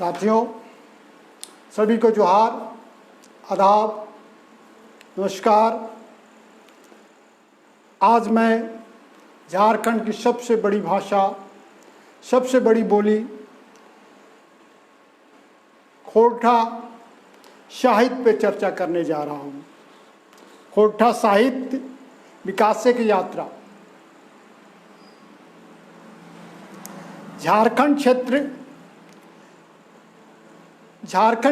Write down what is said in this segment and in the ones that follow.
साथियों, सभी को जोहार, आदाब, नमस्कार। आज मैं झारखंड की सबसे बड़ी भाषा, सबसे बड़ी बोली खोरठा साहित्य पे चर्चा करने जा रहा हूँ। खोरठा साहित्य विकास की यात्रा। झारखंड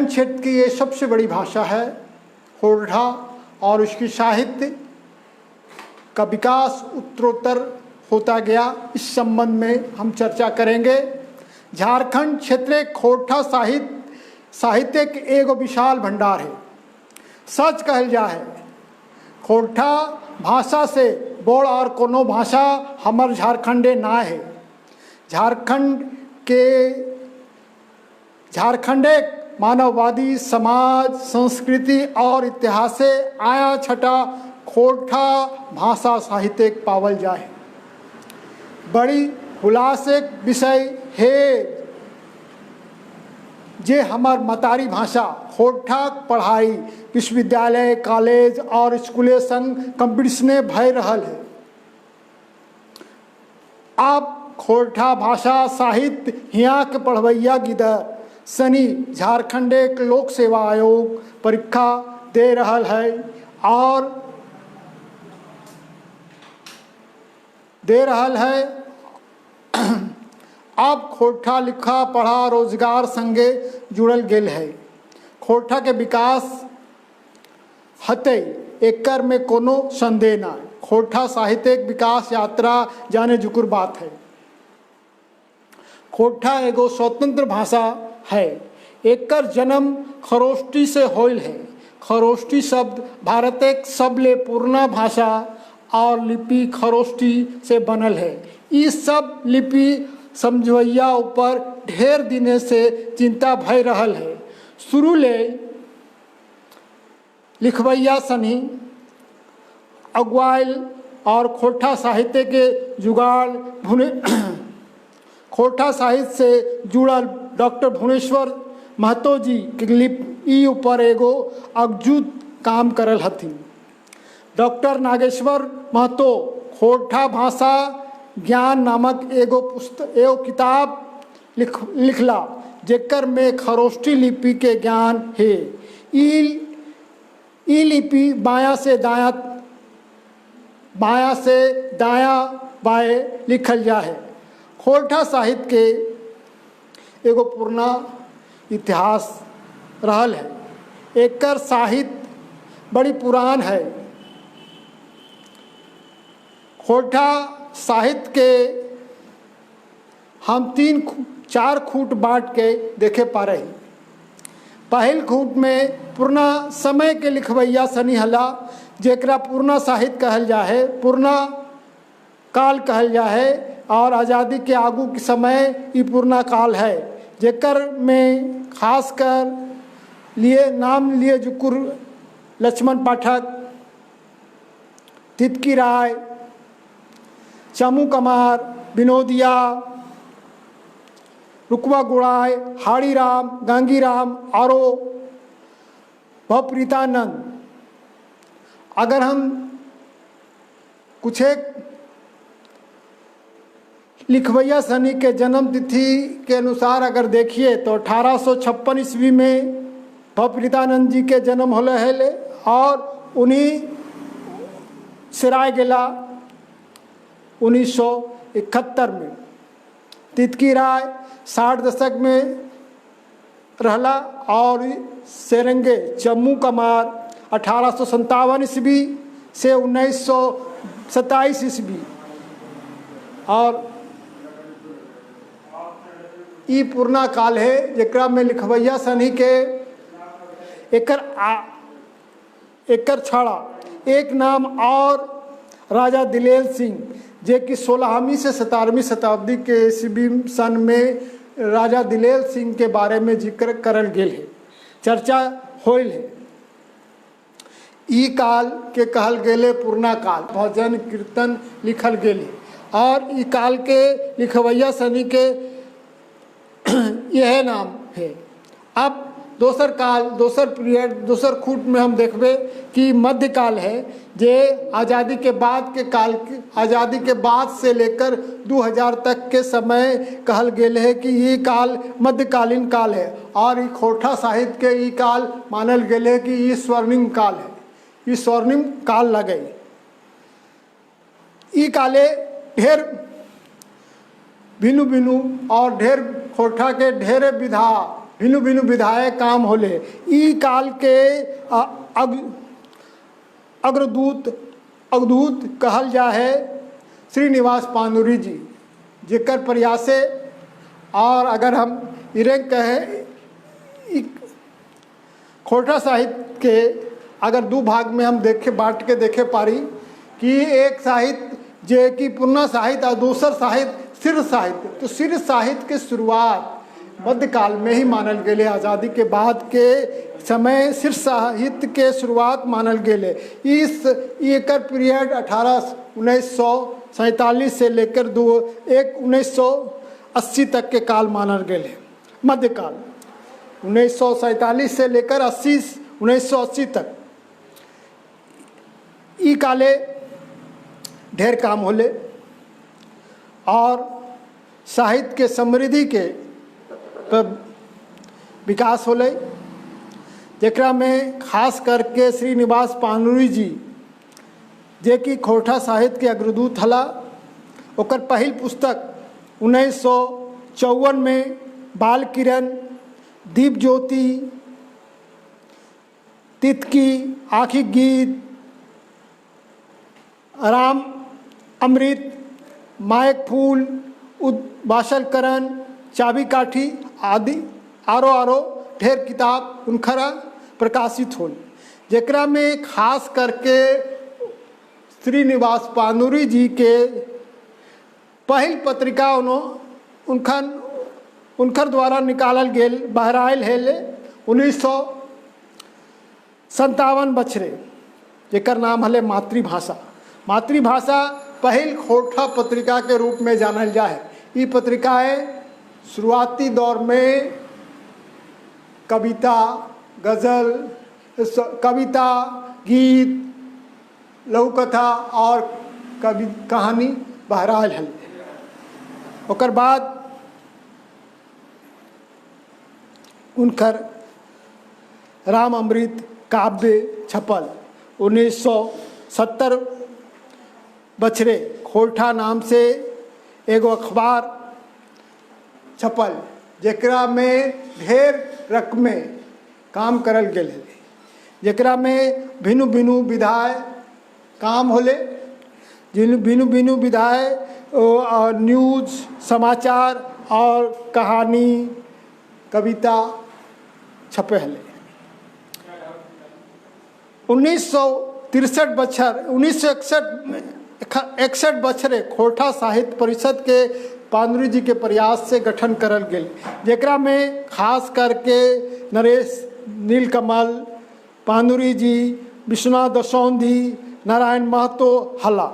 क्षेत्र की ये सबसे बड़ी भाषा है खोरठा, और उसकी साहित्य का विकास उत्तरोत्तर होता गया। इस संबंध में हम चर्चा करेंगे। झारखंड क्षेत्र खोरठा साहित्य के एगो विशाल भंडार है। सच कहल जाए, खोरठा भाषा से बोड़ और कोनो भाषा हमर झारखंडे ना है। झारखंडे मानववादी समाज, संस्कृति और इतिहास से आया छटा खोरठा भाषा साहित्य पावल जाए। बड़ी हुलासिक विषय है जे हमार मतारी भाषा खोरठा पढ़ाई विश्वविद्यालय, कॉलेज और स्कूले संग कंपटीशने भय रहल है। आप खोरठा भाषा साहित्य हियाँ के पढ़वैया गिदर सनी झारखंड एक लोक सेवा आयोग परीक्षा दे रहल है और दे रहल है। अब खोरठा लिखा पढ़ा रोजगार संगे जुड़ल गेल है। खोरठा के विकास हते एकर में कोनो संदेह ना। खोरठा साहित्यिक विकास यात्रा जाने जुकुर बात है। खोरठा एगो स्वतंत्र भाषा है। एकर जन्म खरोष्टी से होल है। खरोष्टी शब्द भारत एक सबले पुराना भाषा और लिपि खरोष्टी से बनल है। इस सब लिपि समझवैया ऊपर ढेर दिने से चिंता भय रहल है। शुरू ले लिखवैया सनी अगवाइल और खोरठा साहित्य के जुगाड़ खोरठा साहित्य से जुड़ल डॉक्टर भुवनेश्वर महतो जी के लिपि ऊपर एगो अगजूत काम करल हथिन। डॉक्टर नागेश्वर महतो खोरठा भाषा ज्ञान नामक एगो किताब लिखला, जेकर में खरोष्टी लिपि के ज्ञान है। ई लिपि बायां से दायां बाएं लिखल जा है। खोरठा साहित्य के एगो पुराना इतिहास रहल है। एकर साहित्य बड़ी पुरान है। खोरठा साहित्य के हम 3-4 खूंट बांट के देखे पा रही। पहल खूंट में पुराना समय के लिखवैया सनी हला, जेकरा पुराना साहित्य कहल जा है, पुराना काल कहल जा है, और आज़ादी के आगू के समय ये पुराना काल है। जेकर में खास कर नाम लिए जुकुर लक्ष्मण पाठक, तितकी राय, चमू कमार, विनोदिया, रुकवा गुड़ाई, हाड़ी राम, गांगी राम और भवप्रीतानंद। अगर हम कुछ एक लिखवैया सनी के जन्म तिथि के अनुसार अगर देखिए तो 1856 ईस्वी में भवप्रीतानंद जी के जन्म होले है और उन्हीं सिराय गेला 1971 में। तितकी राय 60 दशक में रहला और सेरंगे चम्मू कमार 1857 ईस्वी से 1927 ईस्वी। और ई पुराना काल है जेकरा में लिखवैया सनी के एकर छाड़ा एक नाम और राजा दिलेर सिंह, जे कि 16वीं से 17वीं शताब्दी के ईस्वी सन में राजा दिलेर सिंह के बारे में जिक्र करल गेल है, चर्चा होल है। ई काल के कहल गेले पुराना काल। भजन कीर्तन लिखल गेल है और ई काल के लिखवैया सनी के यह नाम है। अब दोसर काल, दोसर पीरियड, दोसर खूट में हम देखबे कि मध्यकाल है, जे आज़ादी के बाद के काल, आज़ादी के बाद से लेकर 2000 तक के समय कहल गेल है कि ये काल मध्यकालीन काल है। और ये खोरठा साहित्य के ये काल मानल गेल है कि ये स्वर्णिम काल है, ये स्वर्णिम काल लगे। ई काले ढेर भिनु भिनु और ढेर खोरठा के ढेरे भिनु भिनु विधायक काम होले। ई काल के अग्रदूत कहल जा है श्रीनिवास पानुरी जी, जेकर प्रयासे। और अगर हम इरे कहे खोरठा साहित्य के अगर दो भाग में हम बांट के देखे पारी कि एक साहित्य जे कि पूर्ण साहित्य और दूसर साहित्य सिर साहित्य। तो सिर साहित्य के शुरुआत मध्यकाल में ही मानल गेले। आज़ादी के बाद के समय सिर साहित्य के शुरुआत मानल गेले। इस एकर पीरियड 1947 से लेकर 1980 तक के काल मानल गेले। मध्यकाल 1947 से लेकर 1980 तक ई काले ढेर काम होले और साहित्य के समृद्धि के विकास होले, जेकरा में खास करके श्रीनिवास पानुरी जी जे कि खोरठा साहित्य के अग्रदूत हला। ओकर पहल पुस्तक 1954 में बाल किरण, दीप ज्योति, तितकी, आँखी गीत, राम अमृत, मायक फूल, उद्भाषलकरण, चाबी काठी आदि आरो ढेर किताब उनखरा प्रकाशित होल, जेकरा में खास करके श्रीनिवास पानुरी जी के पहल पत्रिका उनकर द्वारा निकालल गेल बहराइल है 1957 बछरे, जेकर नाम हले मातृभाषा। मातृभाषा पहल खोरठा पत्रिका के रूप में जानल जाए। ये पत्रिकाएं शुरुआती दौर में कविता, गज़ल, कविता, गीत, लघुकथा और कहानी बहराल है। ओकर बाद उनकर राम अमृत काव्य छपल। 1970 बछरे खोरठा नाम से एगो अखबार छपल, जेकरा में ढेर रकमे काम करल गेल है, जेकरा में भिन्न भिन्न विधाय काम होले। भिन्न भिन्न विधाय न्यूज, समाचार और कहानी, कविता छपे हले। 1961 बछरे खोरठा साहित्य परिषद के पानुरी जी के प्रयास से गठन करल गेल, जेकरा में खास करके नरेश नीलकमल, पानुरी जी, विश्वनाथ दसौंधी, नारायण महतो हला।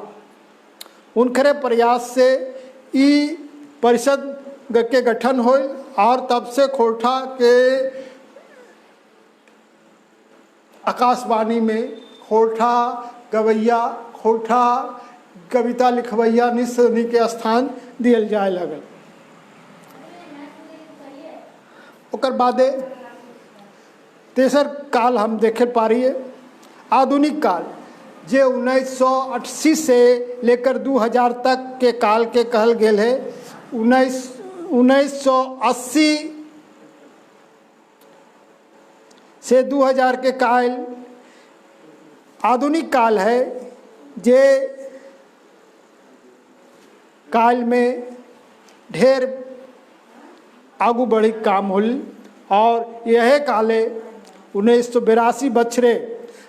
उनकरे प्रयास से ई परिषद के गठन होल और तब से खोरठा के आकाशवाणी में खोरठा गवैया, खोरठा कविता लिखवैया निश्चय के स्थान दियल जाए लगल। ओकर बादे तेसर काल हम देखे पारिए आधुनिक काल, जे 1980 से लेकर 2000 तक के काल के कहल गेल है। 1980 से 2000 के काल आधुनिक काल है, जे काल में ढेर आगू बढ़ी काम होल। और यह काले 1982 बछरे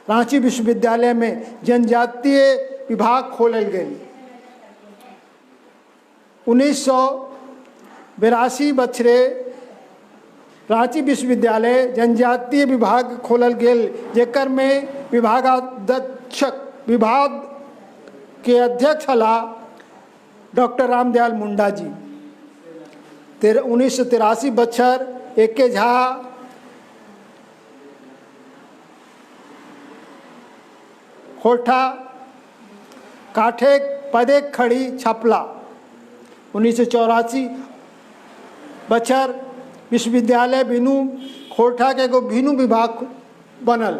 रांची विश्वविद्यालय में जनजातीय विभाग खोलल गए। 1982 बछरे रांची विश्वविद्यालय जनजातीय विभाग खोलल गेल, जेकर में विभाग के अध्यक्ष हला डॉक्टर रामदयाल मुंडा जी। 1983 बछर एके झा खोठा काठे पदे खड़ी छपला 1984 बचर विश्वविद्यालय बीनू खोरठा के एगो बीनू विभाग बनल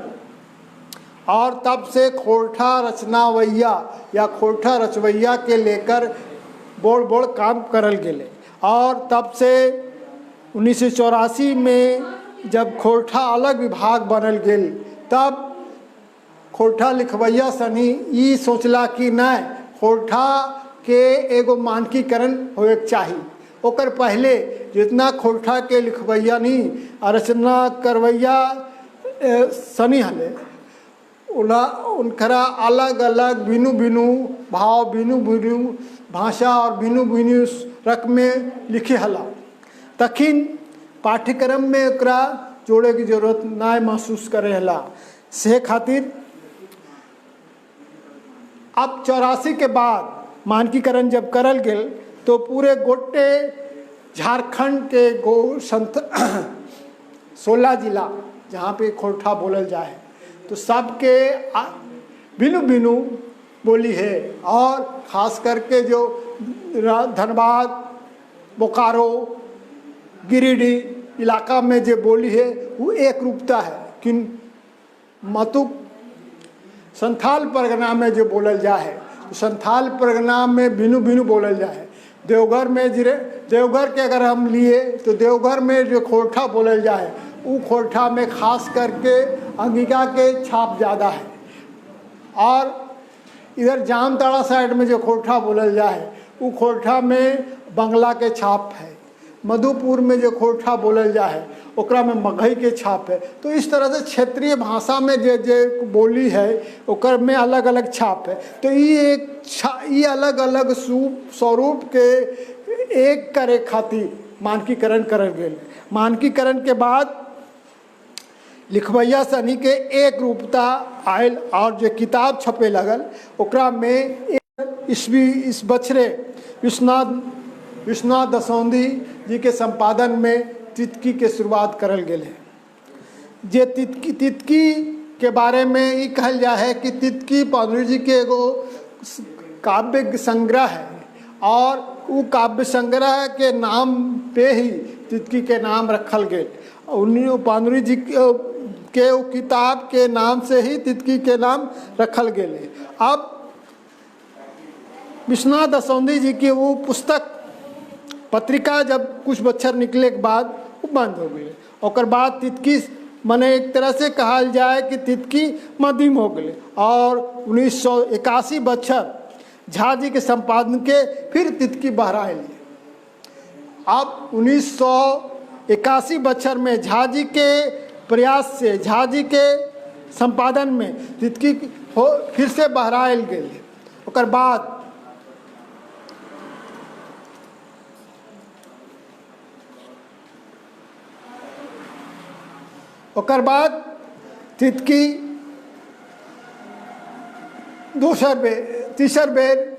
और तब से खोरठा रचनावैया या खोरठा रचवैया के लेकर बोड़ काम करल गेले। और तब से 1984 में जब खोरठा अलग विभाग बनल गेल तब खोरठा लिखवैया सनी ई सोचला कि नहीं खोरठा के एगो मानकीकरण होए चाहिए। ओकर पहले जितना खोरठा के लिखवैया नहीं रचना करवैया सनी हले उनकरा अलग अलग भिन्न भिन्न भाव भिन्न भिन्न भाषा और भिन्न भिन्न रकम में लिखे हला तखिन पाठ्यक्रम में एकरा जोड़े की जरूरत ना महसूस करे हला से खातिर अब 84 के बाद मानकीकरण जब करल गेल तो पूरे गोटे झारखंड के 16 जिला जहाँ पे खोरठा बोलल जाए तो सबके भिन्न भिन्न बोली है और ख़ास करके जो धनबाद बोकारो गिरिडीह इलाका में जो बोली है वो एक रूपता है कि मतुक संथाल परगना में जो बोलल जाए तो संथाल परगना में भिन्न भिन्न बोलल जाए। देवघर में देवघर के अगर हम लिए तो देवघर में जो खोरठा बोलल जाए वो खोरठा में खास करके अंगिका के छाप ज़्यादा है और इधर जामताड़ा साइड में जो खोरठा बोलल जाए वो खोरठा में बंगला के छाप है। मधुपुर में जो खोरठा बोलल जाए ओकरा में मगही के छाप है। तो इस तरह से क्षेत्रीय भाषा में जे बोली है ओकर में अलग अलग छाप है। तो ये अलग अलग स्वरूप के एक करे खातिर मानकीकरण करल गेल। मानकीकरण के बाद लिखवैया सनी के एक रूपता आयल और जो किताब छपे लगल ओकरा में इस बछरे विश्वनाथ दसौंधी जी के संपादन में तितकी के शुरुआत करल गेल है। जे तितकी के बारे में ये कहल जा है कि तितकी पादुरी जी के एगो काव्य संग्रह है और वो काव्य संग्रह के नाम पे ही तितकी के नाम रखल गेल। उन्हीं पादुरी जी के वो किताब के नाम से ही तितकी के नाम रखल गेल है। अब विश्वनाथ दसौंधी जी की वो पुस्तक पत्रिका जब कुछ बच्चर निकले के बाद वो बंद हो गई। और बाद तितकी मने एक तरह से कहा जाए कि तितकी मध्यम हो गए और 1981 बच्चर झा जी के संपादन के फिर तितकी बहराए। अब 1981 बच्चर में झा जी के प्रयास से झा जी के संपादन में तितकी फिर से बहरायल गए। और बाद तितकी तीसर बेर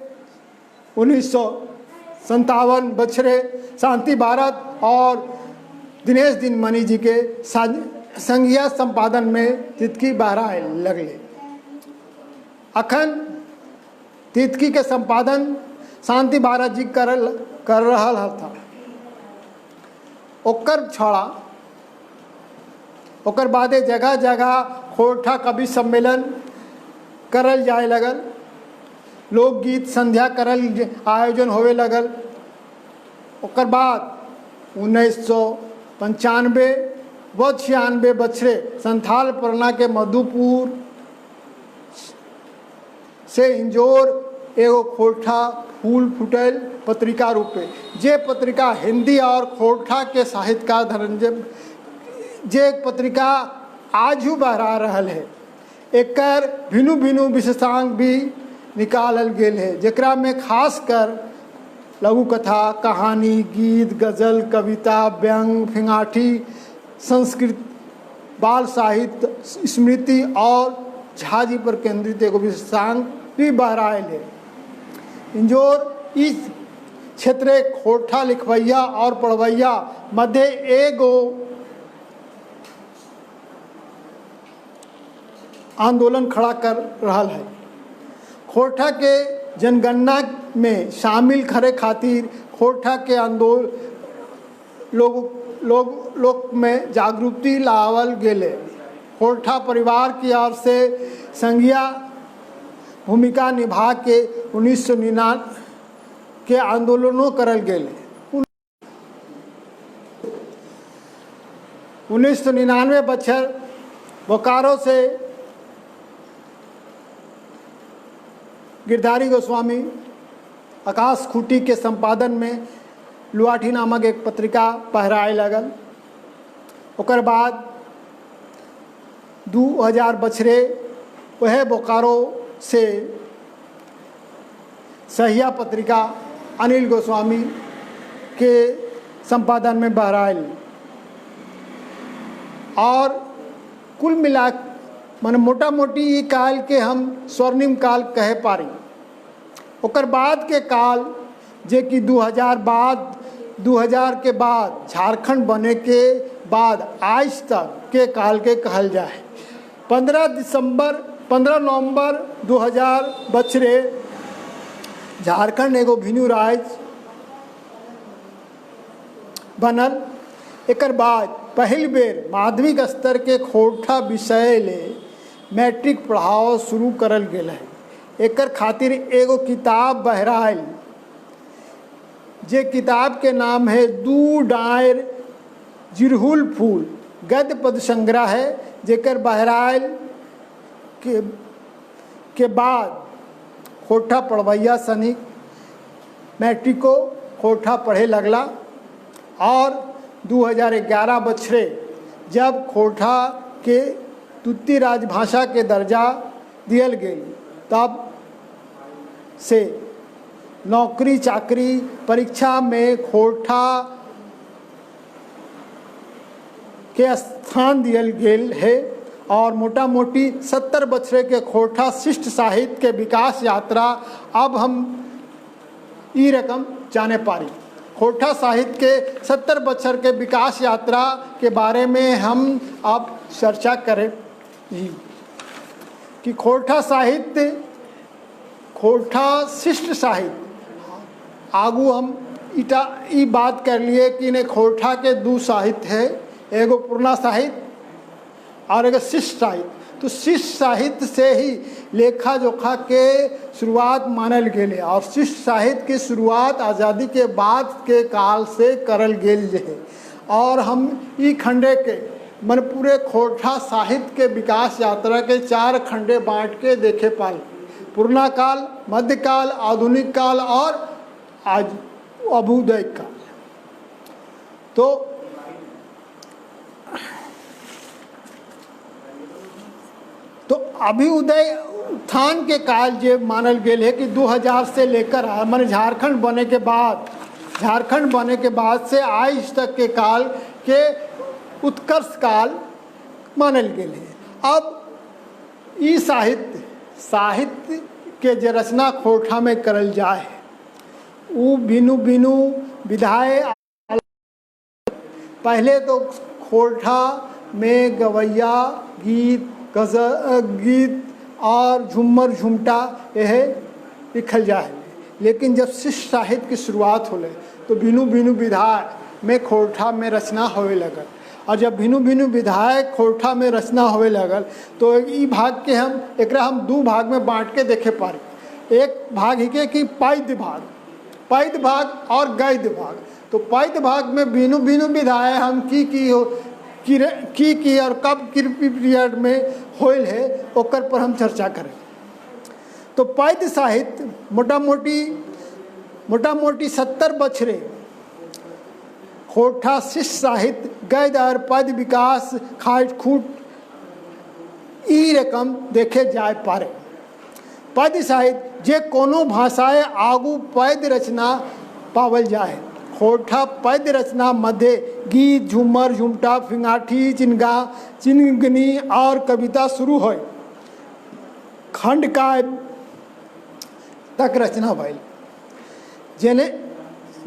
1957 बछरे शांति भारत और दिनेश दिनमणि जी के संघीय संपादन में तितकी बहराए लगले। अखन तितकी के संपादन शांति भारत जी कर रहा था। ओकर छोड़ा ओकर बादे जगह जगह खोरठा कवि सम्मेलन करल जाए लगल। लोकगीत संध्या करल आयोजन होवे लगल। ओकर बाद 1995 व 96 बछरे संथाल परगना के मधुपुर से इंजोर एगो खोरठा फूल फुटल पत्रिका रूपे जे पत्रिका हिंदी और खोरठा के साहित्यकार धनंजय जे पत्रिका आज भी बहरा रहा है। एकर भिन्न भिन्न विशेषांक भी निकालल गेल है जकरा में खास कर लघु कथा कहानी गीत गज़ल कविता व्यंग फिंगाठी संस्कृत बाल साहित्य स्मृति और झा जी पर केंद्रित एगो विशेषांक भी बहरायल है। इंजोर इस क्षेत्र खोरठा लिखवैया और पढ़वैया मध्य एगो आंदोलन खड़ा कर रहा है। खोरठा के जनगणना में शामिल करे खातिर खोरठा के आंदोलन लोग में जागृति लावल गेले। खोरठा परिवार की ओर से संघीय भूमिका निभा के 1999 के आंदोलनों करल गेले। 1999 बछर बोकारो से गिरधारी गोस्वामी आकाश खूटी के संपादन में लुआठी नामक एक पत्रिका पहराए लगल। ओकर बाद 2000 बछरे वह बोकारो से सहिया पत्रिका अनिल गोस्वामी के संपादन में बहराइल और कुल मिला माने मोटा मोटी ये काल के हम स्वर्णिम काल कहे पारी। ओकर बाद के काल जे कि 2000 के बाद झारखंड बने के बाद आज तक के काल के कहल जाए। 15 नवंबर 2000 बछरे झारखंड एगो भिन्न राज्य बनल। एकर बाद पहल बेर माध्यमिक स्तर के खोरठा विषय ले मैट्रिक पढ़ाओ शुरू करल गेल है। एकर खातिर एगो किताब बहराइल जे किताब के नाम है दू डायर जिरहुल फूल गद्य पद संग्रह है। जेकर बहराइल के बाद खोरठा पढ़वैया सनिक मैट्रिको खोरठा पढ़े लगला और 2011 बछरे जब खोरठा के द्वितीय राजभाषा के दर्जा दियल गेल तब से नौकरी चाकरी परीक्षा में खोरठा के स्थान दियल गेल है और मोटा मोटी 70 बछरे के खोरठा शिष्ट साहित्य के विकास यात्रा अब हम ई रकम जाने पारी। खोरठा साहित्य के 70 बछर के विकास यात्रा के बारे में हम अब चर्चा करें कि खोरठा साहित्य खोरठा शिष्ट साहित्य आगू हम ई बात कर लिए कि ने खोरठा के दो साहित्य है, एगो पुराना साहित्य और एगो शिष्ट साहित्य। तो शिष्ट साहित्य से ही लेखा जोखा के शुरुआत मानल गेले और शिष्ट साहित्य की शुरुआत आज़ादी के बाद के काल से करल गेल है। और हम ई खंडे के मन पूरे खोरठा साहित्य के विकास यात्रा के 4 खंडे बांट के देखे पाल। पुराना काल, मध्यकाल, आधुनिक काल और आज अभ्युदय काल। तो अभ्युदय उत्थान के काल जे मानल गेल है कि 2000 से लेकर माने झारखंड बने के बाद से आज तक के काल के उत्कर्ष काल मानल गेल है। अब ई साहित्य के जे रचना खोरठा में करल जाए वो बिनु विधाए। पहले तो खोरठा में गवैया गीत और झूमर झुमटा यह लिखल जाए। लेकिन जब शिष्ट साहित्य की शुरुआत होले तो बिनु विधाय में खोरठा में रचना होवे लगल और जब भिन्न विधायक खोरठा में रचना होवे लगल तो ई भाग के हम 2 भाग में बांट के देखे पारे। एक भाग ही के कि पद्य भाग और गद्य भाग। तो पद्य भाग में भिन्न विधाय हम की और कब पीरियड में होल है ओकर पर हम चर्चा करें। तो पद्य साहित्य मोटा मोटी 70 बछरे खोरठा शिष्ट साहित्य गद्य और पद्य विकास खाट खूट ई रकम देखे जाए पारे। पद्य साहित्य जे कोनो भाषाएं आगू पद्य रचना पावल जाए। खोरठा पद्य रचना मध्य गीत, झूमर, झुमटा, फिंगाठी, चिनगनी और कविता शुरू हो खंड काव्य तक रचना भइल।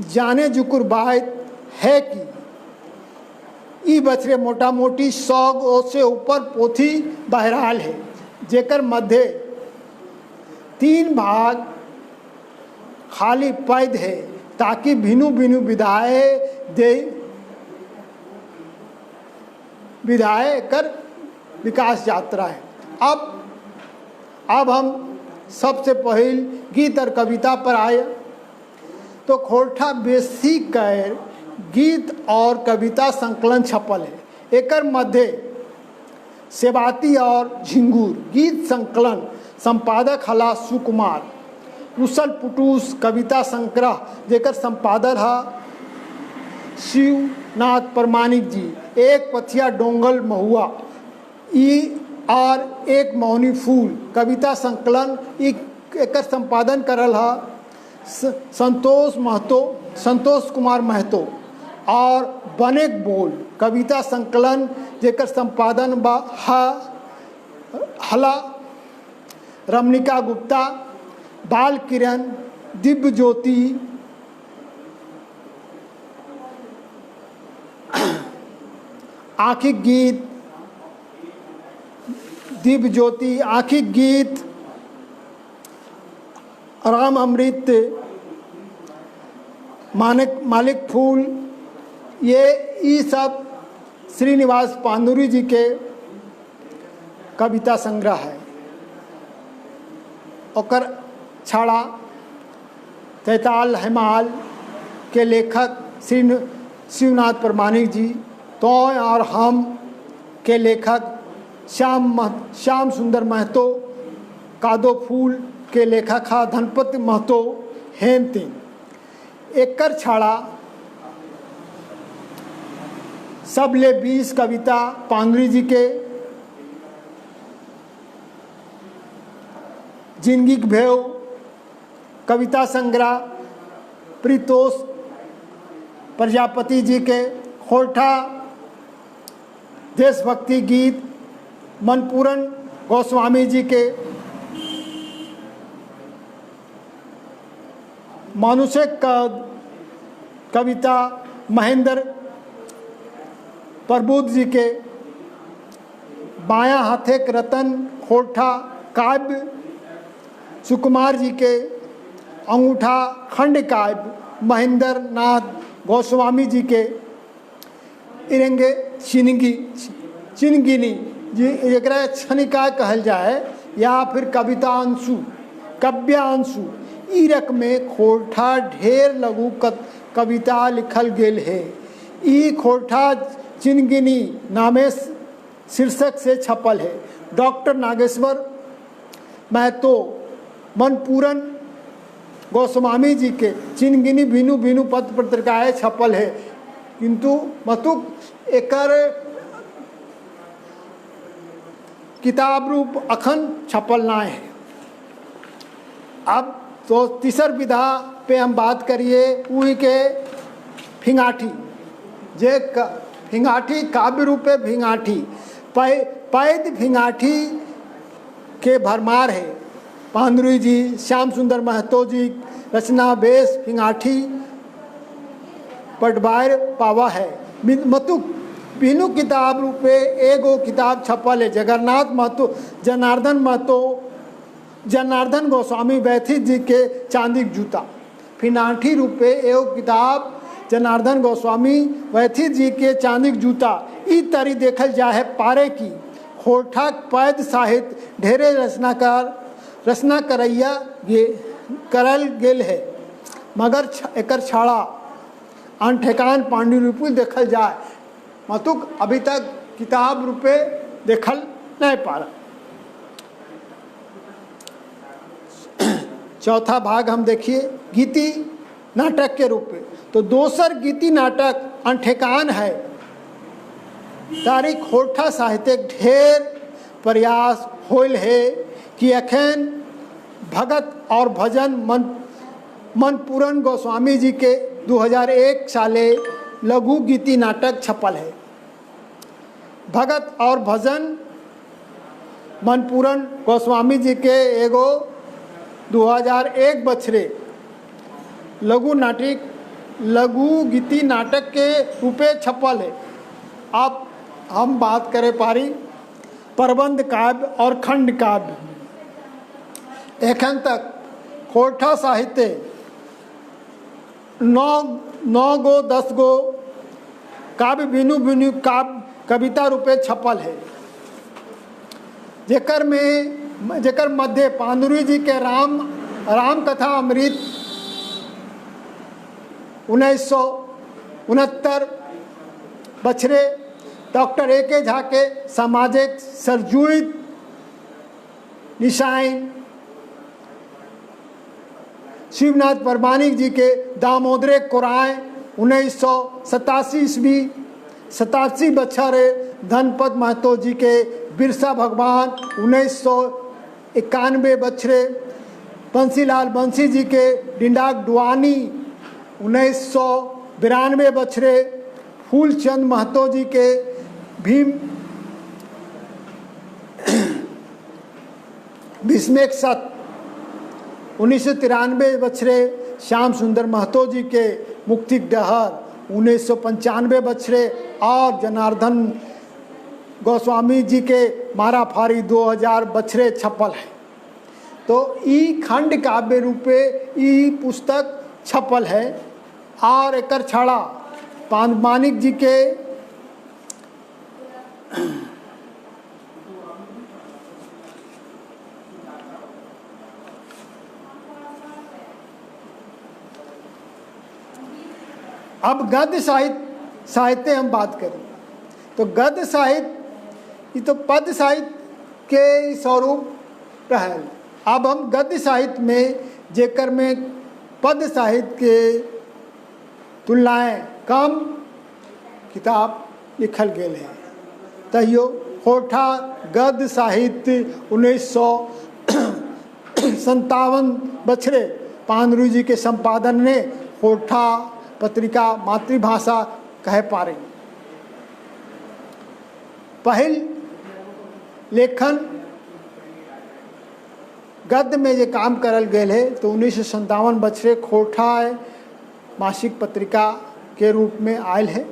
जाने जुकुर बात है कि ई बछरे मोटा मोटी 100 से ऊपर पोथी बहराल है जेकर मध्य 3 भाग खाली पद है ताकि भिनु भिनु विधाए कर विकास यात्रा है। अब हम सबसे पहले गीत और कविता पर आए तो खोरठा बेसी कैर गीत और कविता संकलन छपल है। एकर मध्य सेवाती और झिंगुर गीत संकलन संपादक हला सुकुमार। कुशल पुटूस कविता संग्रह जेकर संपादक है शिवनाथ परमाणिक जी। एक पथिया डोंगल महुआ और एक मौनी फूल कविता संकलन एकर संपादन करल है संतोष कुमार महतो। और बनेक बोल कविता संकलन जेकर संपादन बा हला रमणिका गुप्ता। बाल किरण दिव्य ज्योति आखिक गीत दिव्य ज्योति आखिक गीत राम अमृत मालिक फूल ये सब श्रीनिवास पांडुरी जी के कविता संग्रह है। ओकर छाड़ा तैताल हिमाल के लेखक श्री शिवनाथ परमाणिक जी तो और हम के लेखक श्याम सुंदर महतो। कादो फूल के लेखक हा धनपति महतो हेमतिन। एकर छाड़ा सबले 20 कविता पांडुरी जी के जिंदगी भेव कविता संग्रह प्रीतोष प्रजापति जी के खोरठा देशभक्ति गीत मनपूरन गोस्वामी जी के मानुषे कविता महेंद्र प्रबुद्ध जी के बायां हाथे के रतन खोरठा काव्य सुकुमार जी के अंगूठा खंड काव्य महेंद्र नाथ गोस्वामी जी के इरंगे चिनगिनी जी एकरा छनिका कहल जाए या फिर कवितांशु काव्यांशु ईरक में खोरठा ढेर लघु कविता लिखल गेल है। ई खोरठा चिनगिनी नामे शीर्षक से छपल है। डॉक्टर नागेश्वर महतो मनपूरन गोस्वामी जी के चिनगिनी भिनु भिनु पत्र पत्रिकाएँ छपल है किंतु मतुक एकर किताब रूप अखन छपल ना है। अब तो तीसर विधा पे हम बात करिए वही के फिंगाठी जे फिंगाठी काव्य रूप है। फिंगाठी पैद फिंगाठी के भरमार है। पांडुरी जी श्याम सुंदर महतो जी रचना बेस फिंगाठी पटवार पावा है। मतुक बिनु किताब रूपे एगो किताब छपल है जनार्दन गोस्वामी वैथित जी के चांदिक जूता। फिनाठी रूपे एगो किताब जनार्दन गोस्वामी वैथित जी के चांदिक जूता। ई तरी देखल जाए पारे की खोरठा पैद साहित्य ढेरे रचना करैया करल गेल है मगर एकर छाड़ा अनठेकान पांडुलिपि देखल जाए मतुक अभी तक किताब रूपे देखल नहीं पा रहा। चौथा भाग हम देखिए गीति नाटक के रूप में तो दोसर गीति नाटक अनठेकान है। तारीख खोरठा साहित्य ढेर प्रयास होल है कि अखन भगत और भजन मनपूरन गोस्वामी जी के 2001 साले लघु गीति नाटक छपल है। भगत और भजन मनपूरन गोस्वामी जी के एगो 2001 बछरे लघु गीति नाटक के रूपे छपल है। अब हम बात करें पारी प्रबंध काव्य और खंड काव्य। एखन तक खोरठा साहित्य 9 गो 10 गो काव्य भिन्न भिन्न काव्य कविता रूपे छपल है, जेकर मध्य पांडुरंग जी के राम कथा अमृत 1969 बछरे, डॉक्टर ए.के. झा के सामाजिक सरजुड़ित निशाइन, शिवनाथ परमानिक जी के दामोदरे कोराय 1987 ईस्वी, 87 बछरे, धनपत महतो जी के बिरसा भगवान 1991 बछरे, बंसीलाल बंसी जी के डिंडाक डुआनी 1992 बछरे, फूलचंद महतो जी के भीष्मेक सत 1993 बछरे, श्याम सुंदर महतो जी के मुक्तिक डहर 1995 बछरे और जनार्दन गोस्वामी जी के माराफारी 2000 बछरे छपल है। तो ई खंड काव्य रूपे ई पुस्तक छपल है। और एकर छड़ा पांडुमानिक जी के अब गद्य साहित्य हम बात करें तो गद्य साहित्य ये तो पद्य साहित्य के स्वरूप रहल। अब हम गद्य साहित्य में जेकर में पद्य साहित्य के तुलनाएं कम किताब लिखल गेल है, तैयो खोरठा गद्य साहित्य 1957 बछरे पांडुरंग जी के संपादन ने खोरठा पत्रिका मातृभाषा कह पारे। पहल लेखन गद्य में जे काम करल गेल है तो 1957 बछरे खोरठा मासिक पत्रिका के रूप में आयल है।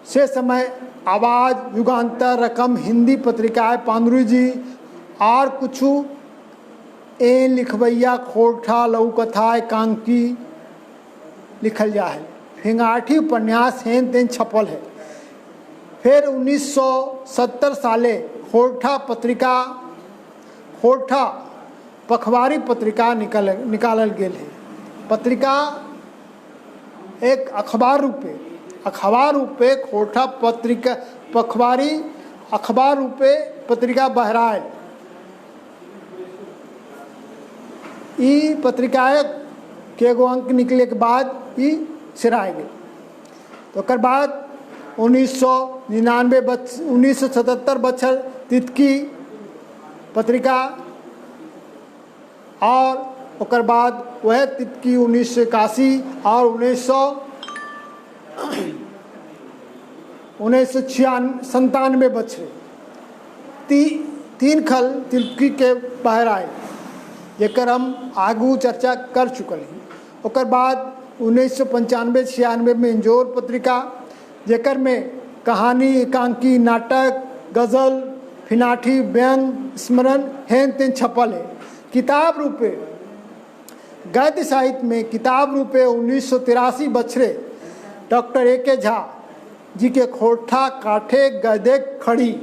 से समय आवाज, युगांतर, रकम, हिंदी पत्रिकाएं पांडुरंग जी और कुछ एन लिखवैया खोरठा लघु कथा एकांकी लिखल जा है। फिंगाठी उपन्यास हेन तेन छपल है। फिर 1970 साले खोरठा पखवारी पत्रिका निकालल गेल है। पत्रिका एक अखबार रूपे खोरठा पत्रिका पखवारी अखबार रूपे पत्रिका बहराए। ई पत्रिका के एगो अंक निकले के बाद ई सिराए गए। तो ओकर बाद 1977 बछर तितकी पत्रिका और ओकर बाद वह तितकी 1981 और 1997 बछरे तीन खल तितकी के बाहर आए, जेकर हम आगू चर्चा कर चुकल हैं। ओकर बाद 1995-96 में इंजोर पत्रिका, जेकर में कहानी, एकांकी, नाटक, गज़ल, फिनाठी, व्यंग, स्मरण हेन तेन छपल है। किताब रूपे गद्य साहित्य में किताब रूपे 1983 बछरे डॉक्टर ए.के. झा जी के खोरठा काठे गद्य खड़ी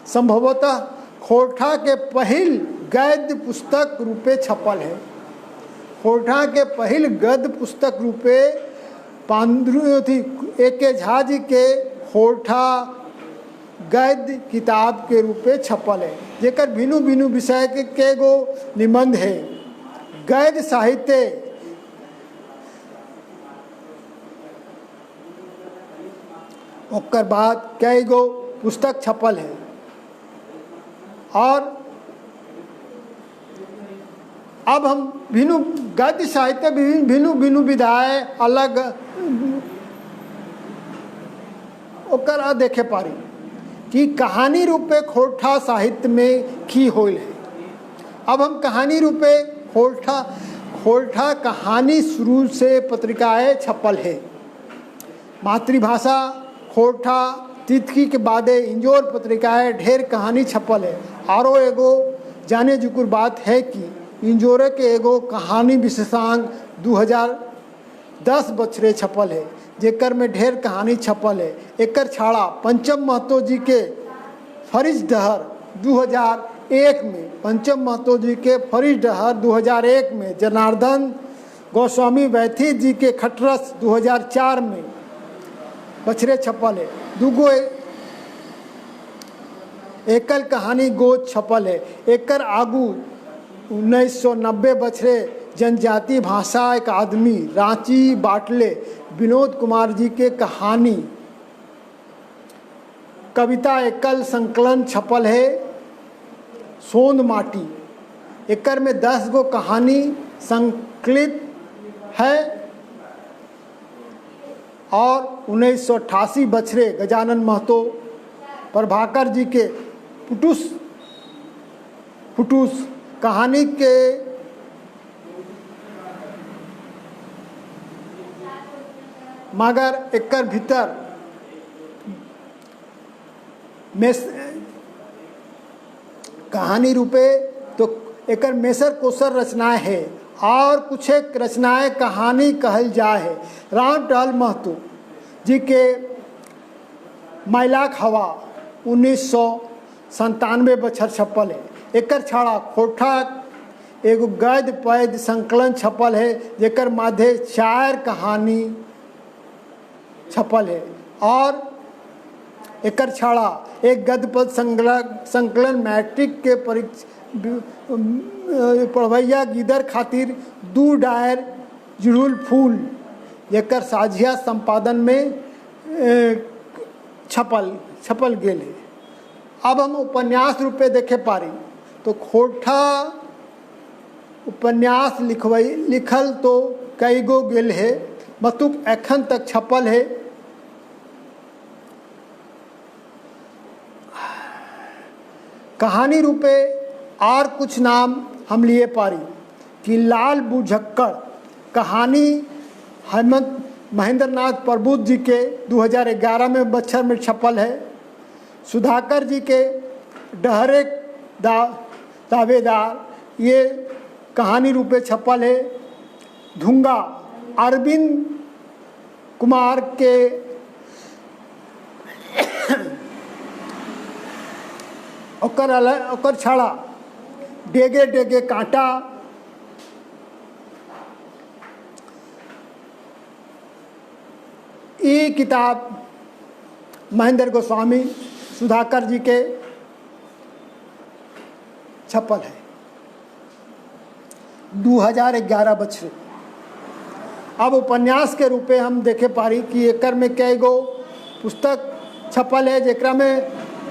संभवतः खोरठा के पहिल गद्य पुस्तक रूपे छपल है। खोरठा के पहिल गद्य पुस्तक रूपे पांडुरंग ए.के. झा जी के खोरठा गद्य किताब के रूपे छपल है, जेकर भिन्न भिन्न विषय के गो निबंध है। गद्य साहित्य ओकर बाद कई गो पुस्तक छपल है। और अब हम भिन्न गद्य साहित्य भिन्न भिन्न विधाएं अलग ओकर देखे पारी कि कहानी रूपे खोरठा साहित्य में की होल है। अब हम कहानी रूपे खोरठा कहानी शुरू से पत्रिकाएं छपल है। मातृभाषा खोरठा तिथि के बादे इंजोर पत्रिकाएँ ढेर कहानी छपल है। आरो एगो जाने जुकुर बात है कि इंजोरे के एगो कहानी विशेषांक 2010 बछरे छपल है, जेकर में ढेर कहानी छपल है। एकर छाड़ा पंचम महतो जी के फरिज डहर 2001 में, पंचम महतो जी के फरिज डहर 2001 में, जनार्दन गोस्वामी वैथी जी के खटरस 2004 में बछरे छपल है। दूगो एकल कहानी गोद छपल है। एकर आगू 1990 बछरे जनजाति भाषा अकादमी रांची बाटले विनोद कुमार जी के कहानी कविता एकल संकलन छपल है सोंद माटी। एकर में 10 गो कहानी संकलित है और 1988 बछरे गजानन महतो प्रभाकर जी के फुटूस कहानी के मगर एकर भीतर में कहानी रूपे तो एकर मेसर कोसर रचनाएं है और कुछ एक रचनाएं कहानी कहल जाए है। राम टहल महतो जी के मैलाक हवा 1997 बछर छपल है। एकर छाड़ा खोठा एगो गद पैद संकलन छपल है, जेकर माधे 4 कहानी छपल है। और एकर छाड़ा एक गद पद संकलन मैट्रिक के पढ़वैया गिदर खातिर 2 डायर जुड़ुल फूल, जेकर साझिया संपादन में छपल गेल है। अब हम उपन्यास रूपे देखे पारी तो खोठा उपन्यास लिखल तो कई गो गेल है, मतुक एखन तक छपल है। कहानी रूपे और कुछ नाम हम लिए पारी कि लाल बुझक्कड़ कहानी हेमंत महेंद्र नाथ प्रबुद्ध जी के 2011 में बछर में छपल है। सुधाकर जी के डहरे दावेदार ये कहानी रूपे छपल है। धुंगा अरविंद कुमार के ओकर छाड़ा डेगे डेगे कांटा ये किताब महेंद्र गोस्वामी सुधाकर जी के छपल है 2011 बछरे। अब उपन्यास के रूपे हम देखे पारी कि एकर में कई गो पुस्तक छपल है, जेकरा में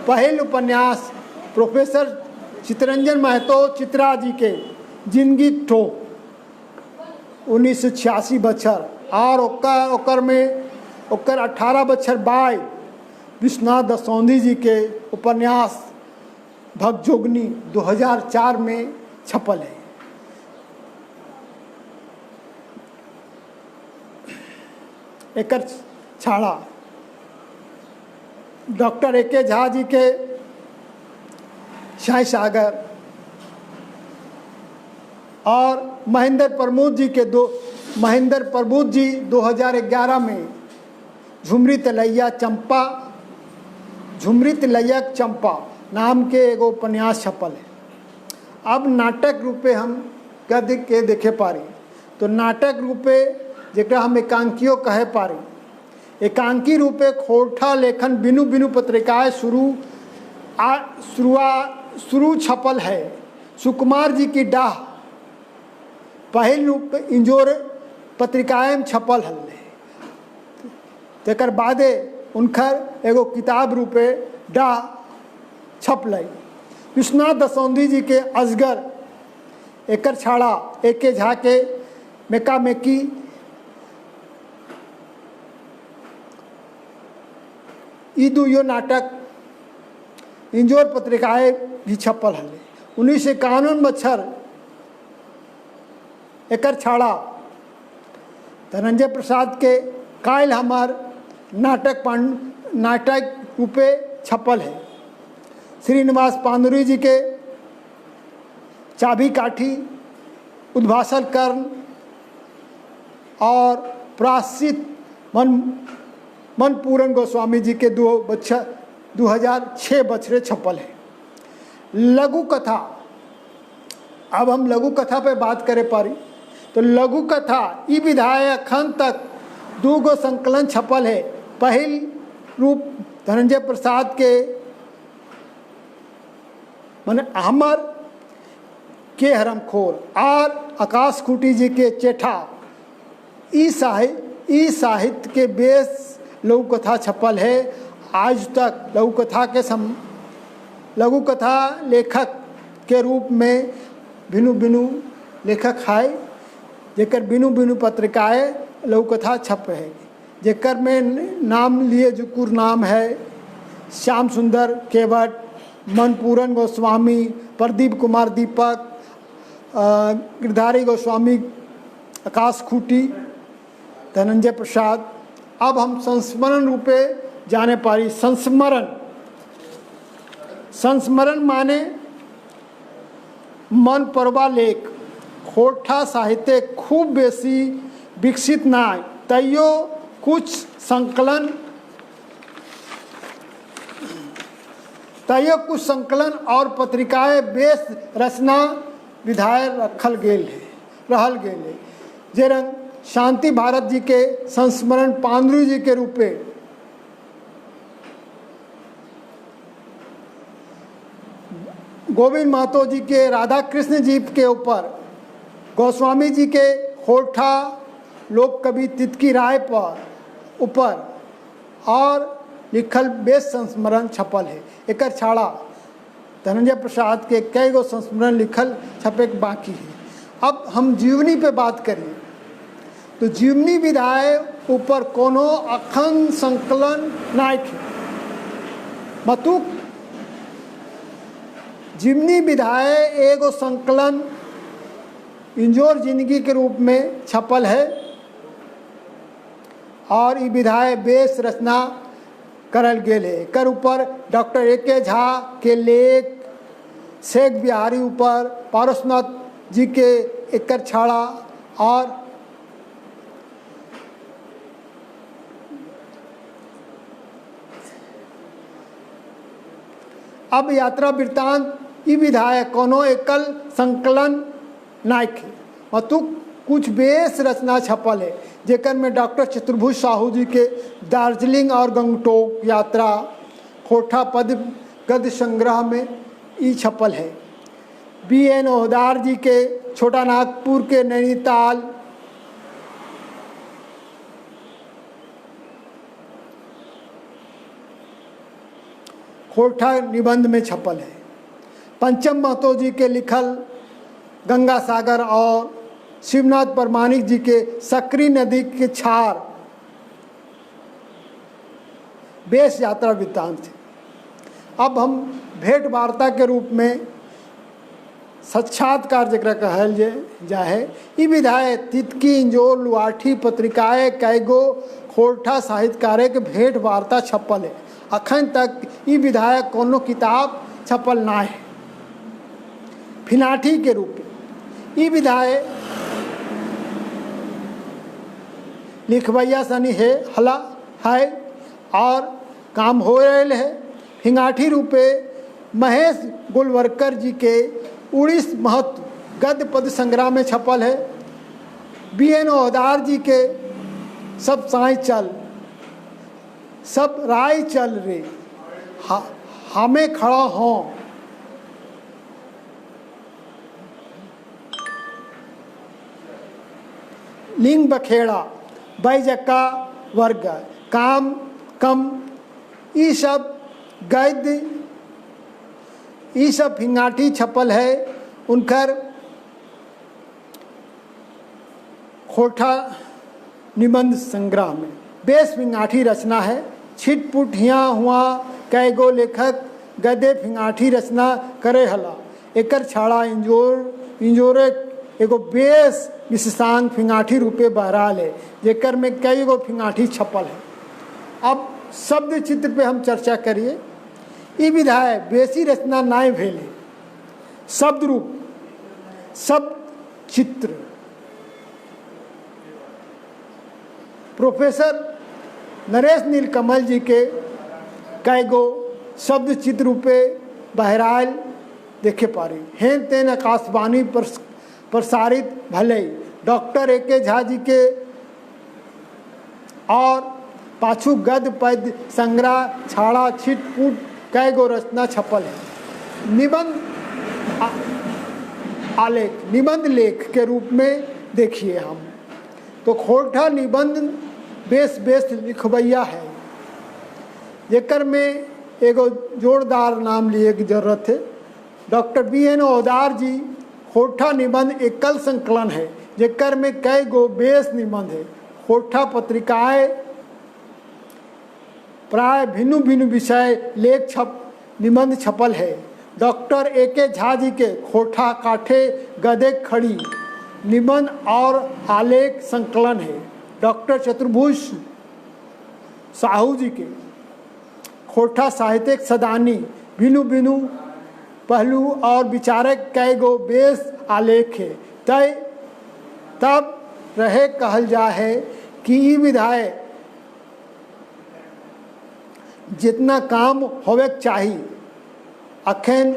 पहल उपन्यास प्रोफेसर चितरंजन महतो चित्रा जी के जिंदगी ठो 1986 बछर और ओकर में ओकर 18 बछर बाद विश्वनाथ दसौंधी जी के उपन्यास भगजोगनी 2004 में छपल है। एकर छाड़ा डॉक्टर ए.के. झा जी के शाही सागर और महेंद्र प्रमोद जी 2011 में झुमरी तलैया चंपा नाम के एगो उपन्यास छपल है। अब नाटक रूपे हम गद्य के देखे पारी तो नाटक रूपे जेकरा हम एकांकियों कहे पारी। एकांकी रूपे खोठा लेखन बिनु बिनु पत्रिकाएं शुरू छपल है। सुकुमार जी की डाह पहल रूप इंजोर पत्रिकाएं छपल है। तेकर बादे उनकर एगो किताब रूपे डाह छपल। विश्वनाथ दसौंधी जी के अजगर एकर छाड़ा ए.के. झा के मेका मेकी यो नाटक इंजोर पत्रिकाएं भी छपल है। 1951 बछर एकर छाड़ा धनंजय प्रसाद के कायल हमार नाटक रूपे छपल है। श्रीनिवास पांडुरी जी के चाबी काठी, उद्भाषण कर्ण और प्राश्चित मनपूरन गोस्वामी जी के 2006 बछड़े छपल है। लघु कथा, अब हम लघु कथा पे बात करें पारी तो लघु कथा ई विधाय अखन तक 2 संकलन छपल है। पहल रूप धनंजय प्रसाद के माने अहमर के हरमखोर और आकाश खूटी जी के चेठा ई साहित्य के बेस लघु कथा छपल है। आज तक लघु कथा लेखक के रूप में भिनु लेखक है, जेकर भिनु पत्रिकाएँ लघु कथा छप है, जेकर में नाम लिए जुकुर नाम है श्याम सुंदर केवट, मनपूरन गोस्वामी, प्रदीप कुमार दीपक, गिरधारी गोस्वामी, आकाश खूटी, धनंजय प्रसाद। अब हम संस्मरण रूपे जाने पारी। संस्मरण माने मन परवा लेख। खोटा साहित्य खूब बेसी विकसित ना तैयो कुछ संकलन और पत्रिकाएं बेस रचना विधाय रहल गेल है। जे रंग शांति भारत जी के संस्मरण पांडुरी जी के रूपे, गोविंद महतो जी के राधा कृष्ण जी के ऊपर, गोस्वामी जी के खोटा लोक कवि तितकी राय पर ऊपर और लिखल बेस संस्मरण छपल है। एक छाड़ा धनंजय प्रसाद के कई गो संस्मरण लिखल छपे बाकी है। अब हम जीवनी पे बात करें तो जीवनी विधाय ऊपर कोनो अखन संकलन नायक है। मतुक जीवनी विधाय एगो संकलन इंजोर जिंदगी के रूप में छपल है और ई विधाय बेस रचना करल गेल है। कर ऊपर डॉक्टर ए.के. झा के लेख, शेख बिहारी ऊपर, पारसनाथ जी के एकर छाड़ा और अब यात्रा वृत्तांत ई विधाय कोनो एकल संकलन नायक है। मतु कुछ बेस रचना छपल है, जेकर में डॉक्टर चतुर्भुज साहू जी के दार्जिलिंग और गंगटोक यात्रा, खोटा पद गद्य संग्रह में ई छपल है। B.N. ओहदार जी के छोटा नागपुर के नैनीताल, खोटा निबंध में छपल है। पंचम महतो जी के लिखल गंगा सागर और शिवनाथ परमाणिक जी के सकरी नदी के छार बेस यात्रा वृत्तांत थे। अब हम भेंट वार्ता के रूप में साक्षात्कार जकरा कहल जाए ई विधाय तितकी, इंजोर, लुआठी पत्रिकाएँ कैगो खोटा साहित्यकारे के भेंट वार्ता छपल है। अखन तक ई विधाय कोनो किताब छपल ना है। फिनाठी के रूप में ई विधाय लिखवैया सनी है हला है और काम हो रहे है। फिंगाठी रूपे महेश गोलवरकर जी के उड़ीस महत्व गद्य पद संग्रह में छपल है। B.N. ओहदार जी के सब साई चल, सब राय चल रे, हमें खड़ा हों, लिंग बखेड़ा, बैजका वर्ग, काम कम, ई सब गद्य, ई सब फिंगाठी छपल है। उनकर खोटा निबंध संग्रह में बेस फिंगाठी रचना है। छिटपुट हिया हुआ कैगो लेखक गद्य फिंगाठी रचना करे हला। एकर छाड़ा इंजोरे एगो बेस विशेषांक फिंगाठी रूपे बहराल है, जेकर में कई गो फिंगाठी छपल है। अब शब्द चित्र पे हम चर्चा करिए। ई विधाय बेसी रचना नाय भेले, शब्द रूप शब्द चित्र। प्रोफेसर नरेश नीलकमल जी के कई गो शब्द चित्र रूपे बहराइल देखे पारी। हेन तेन आकाशवाणी प्रसारित भले डॉक्टर ए.के. झा जी के और पाछू गद पद संग्रह छाड़ा छिटपुट कई गो रचना छपल है। निबंध लेख के रूप में देखिए हम तो खोरठा निबंध बेस लिखवैया है, जेकर में एगो जोरदार नाम लिए की जरूरत है। Doctor B.N. ओदार जी खोरठा निबंध एकल संकलन है, जेकर में कई गो बेस निबंध है। खोरठा पत्रिकाएं प्राय भिन्न भिन्न विषय लेख निबंध छपल है। Doctor A K. झा जी के खोरठा काठे गदे खड़ी निबंध और आलेख संकलन है। डॉक्टर चतुर्भुज साहू जी के खोरठा साहित्यिक सदानी भिन्न भिन्न पहलू और विचारक कई गो बेस आलेख है। तब रहे कहल जा है कि ई विधाय जितना काम होवे चाही अखन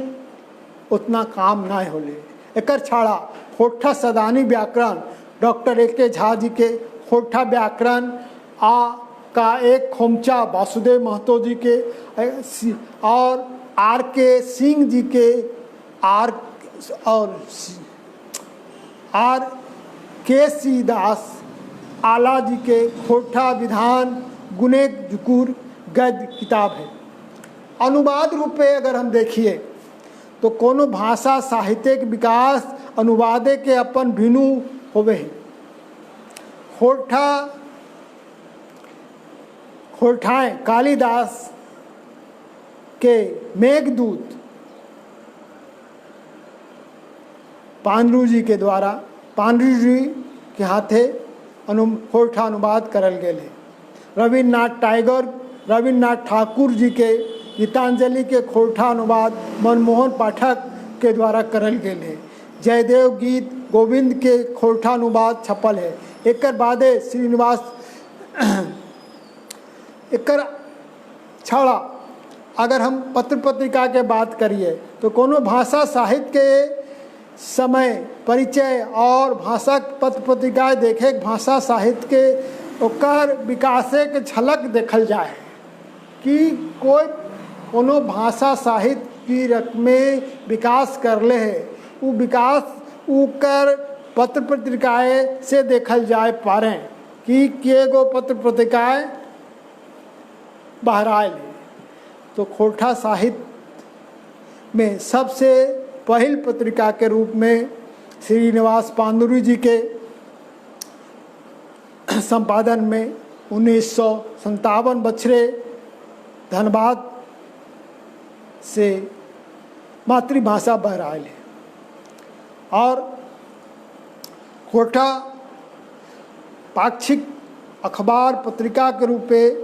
उतना काम ना होले। एकर छाड़ा खोरठा सदानी व्याकरण डॉक्टर ए.के. झा जी के खोरठा व्याकरण का एक खोमचा वासुदेव महतो जी के और R.K. सिंह जी के R.K. दास आला जी के खोरठा विधान गुने जुकुर गद्य किताब है। अनुवाद रूपे अगर हम देखिए तो कोनो भाषा साहित्य के विकास अनुवादे के अपन भिन्नु होवे है। खोरठाएं कालिदास के मेघदूत पांडु जी के द्वारा पांडु जी के हाथे खोरठा अनुवाद करल गए। रविन्द्रनाथ ठाकुर जी के गीतांजलि के खोरठा अनुवाद मनमोहन पाठक के द्वारा करल गए। जयदेव गीत गोविंद के खोरठा अनुवाद छपल है। एकर बादे श्रीनिवास एकर छाड़ा अगर हम पत्र पत्रिका के बात करिए तो कोनो भाषा साहित्य के समय परिचय और भाषा पत्र पत्रिकाएँ देखे भाषा साहित्य के ओकर विकासे के झलक देखल जाए कि कोई कोनो भाषा साहित्य की रकमें विकास करले है। वो विकास उकर पत्र पत्रिकाएँ से देखल जाए पारे कि के गो पत्र पत्रिकाएँ बहराइल है। तो खोरठा साहित्य में सबसे पहल पत्रिका के रूप में श्रीनिवास पांडुरु जी के संपादन में 1957 बछरे धनबाद से मातृभाषा बहराइल है। और खोरठा पाक्षिक अखबार पत्रिका के रूप में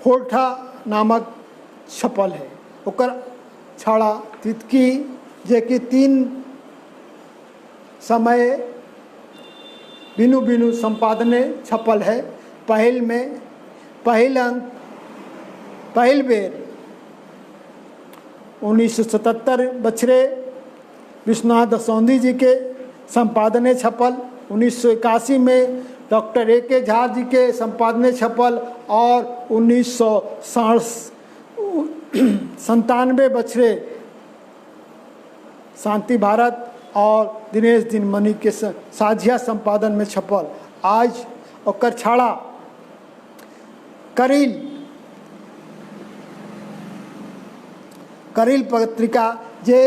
खोरठा नामक छपल है। ओकर छाड़ा तितकी जे कि 3 समय भिन्न भिन्न संपादने छपल है। पहल बेर 1977 बछरे विश्वनाथ दसौंधी जी के संपादने छपल। 1981 में डॉक्टर ए.के. झा जी के संपादने छपल और 1997 बछरे शांति भारत और दिनेश दिनमणि के साझिया संपादन में छपल। आज ओकर छाड़ा करील पत्रिका जे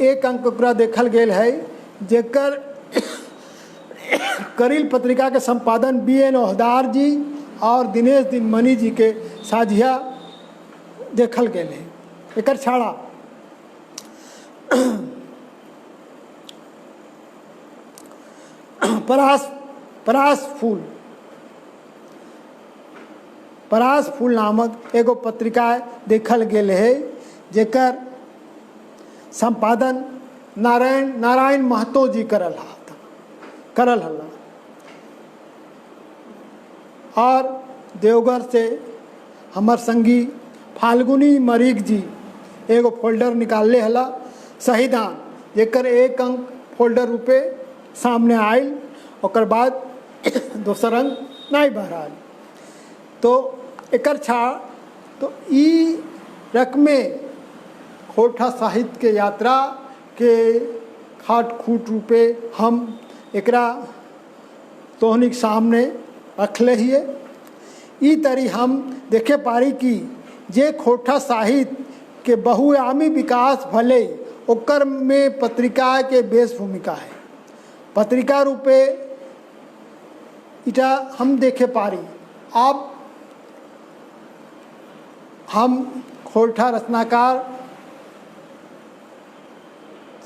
एक अंक ओकरा देखल गेल है, जेकर करील पत्रिका के संपादन B.N. ओहदार जी और दिनेश दिनमणि जी के साझिया देखल गेल है। एकर छाड़ा परास फूल परास फूल नामक एगो पत्रिका देखल गेल है, जेकर संपादन नारायण महतो जी करल हला। और देवघर से हमार संगी फाल्गुनी मरीक जी एगो फोल्डर निकालले हला संविधान, जेकर 1 अंक फोल्डर रूपे सामने आयल, ओकर बाद दोसर अंक नहीं बहराल। तो एकर छाड़ तो ई रकमे खोरठा साहित्य के यात्रा के खाट खूट रूपे हम एकरा तोहनी के सामने रखले हिए। ई तरी हम देखे पारी कि जे खोरठा साहित्य के बहुआयामी विकास भले ओकर में पत्रिका के बेस भूमिका है। पत्रिका रूपे इटा हम देखे पारी। अब हम खोरठा रचनाकार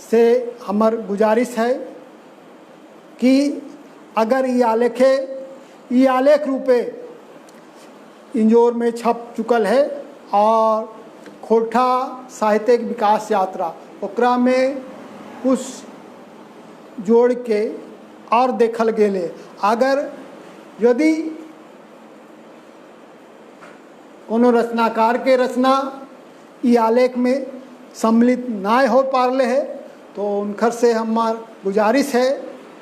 से हमार गुजारिश है कि अगर ये आलेख रूपे इंजोर में छप चुकल है और खोरठा साहित्यिक विकास यात्रा ओकरा में कुछ जोड़ के और देखल गेले, अगर यदि कोनो रचनाकार के रचना ई आलेख में सम्मिलित ना हो पारले है तो उनकर से हमार गुजारिश है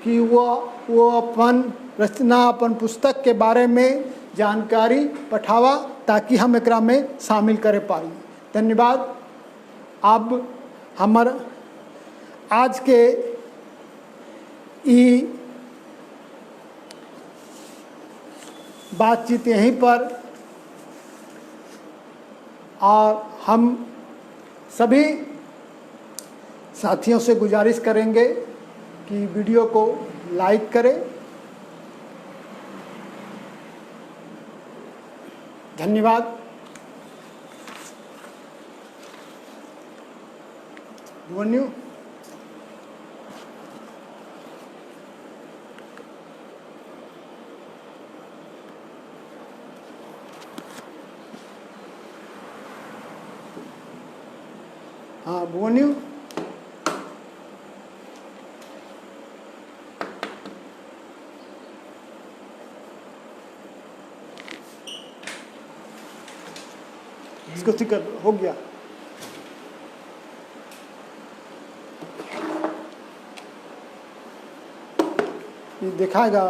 कि वो अपन रचना अपन पुस्तक के बारे में जानकारी पठावा ताकि हम एकरा में शामिल करे पाई। धन्यवाद। अब हमार आज के ई बातचीत यहीं पर, और हम सभी साथियों से गुजारिश करेंगे कि वीडियो को लाइक करें। धन्यवाद। भुवन्यू हाँ भुवन्यू इसको ठीक कर, हो गया। ये दिखाएगा।